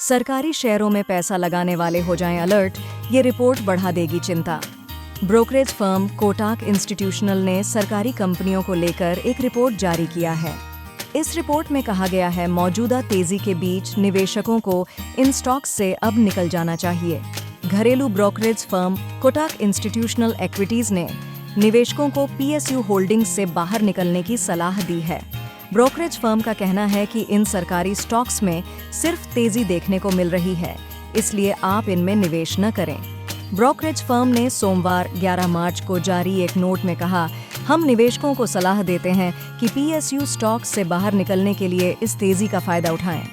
सरकारी शेयरों में पैसा लगाने वाले हो जाएं अलर्ट, ये रिपोर्ट बढ़ा देगी चिंता। ब्रोकरेज फर्म कोटाक इंस्टीट्यूशनल ने सरकारी कंपनियों को लेकर एक रिपोर्ट जारी किया है। इस रिपोर्ट में कहा गया है मौजूदा तेजी के बीच निवेशकों को इन स्टॉक्स से अब निकल जाना चाहिए। घरेलू ब्रोकरेज फर्म कोटाक इंस्टीट्यूशनल इक्विटीज ने निवेशकों को पीएसयू होल्डिंग्स से बाहर निकलने की सलाह दी है। ब्रोकरेज फर्म का कहना है कि इन सरकारी स्टॉक्स में सिर्फ तेजी देखने को मिल रही है, इसलिए आप इनमें निवेश न करें। ब्रोकरेज फर्म ने सोमवार 11 मार्च को जारी एक नोट में कहा, हम निवेशकों को सलाह देते हैं कि पीएसयू स्टॉक्स से बाहर निकलने के लिए इस तेजी का फायदा उठाएं।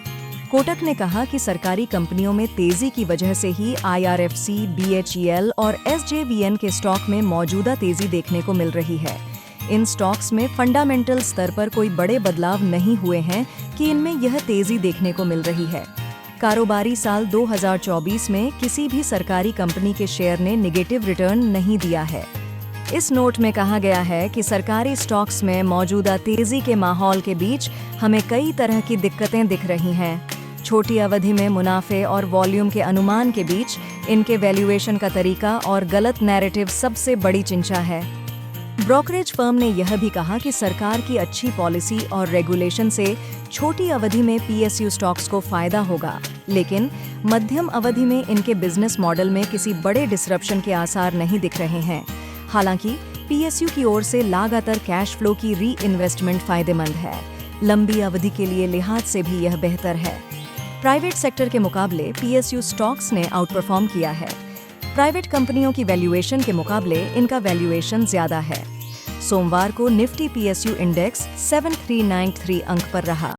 कोटक ने कहा कि सरकारी कंपनियों में तेजी की वजह से ही IRFC, BHEL और SJVN के स्टॉक में मौजूदा तेजी देखने को मिल रही है। इन स्टॉक्स में फंडामेंटल स्तर पर कोई बड़े बदलाव नहीं हुए हैं कि इनमें यह तेजी देखने को मिल रही है। कारोबारी साल 2024 में किसी भी सरकारी कंपनी के शेयर ने नेगेटिव रिटर्न नहीं दिया है। इस नोट में कहा गया है कि सरकारी स्टॉक्स में मौजूदा तेजी के माहौल के बीच हमें कई तरह की दिक्कतें दिख रही हैं। छोटी अवधि में मुनाफे और वॉल्यूम के अनुमान के बीच इनके वैल्यूएशन का तरीका और गलत नैरेटिव सबसे बड़ी चिंता है। ब्रोकरेज फर्म ने यह भी कहा कि सरकार की अच्छी पॉलिसी और रेगुलेशन से छोटी अवधि में पीएसयू स्टॉक्स को फायदा होगा, लेकिन मध्यम अवधि में इनके बिजनेस मॉडल में किसी बड़े डिसरप्शन के आसार नहीं दिख रहे हैं। हालांकि पीएसयू की ओर से लगातार कैश फ्लो की री इन्वेस्टमेंट फायदेमंद है। लंबी अवधि के लिए लिहाज से भी यह बेहतर है। प्राइवेट सेक्टर के मुकाबले पीएसयू स्टॉक्स ने आउट परफॉर्म किया है। प्राइवेट कंपनियों की वैल्यूएशन के मुकाबले इनका वैल्यूएशन ज्यादा है। सोमवार को निफ्टी पीएसयू इंडेक्स 7393 अंक पर रहा।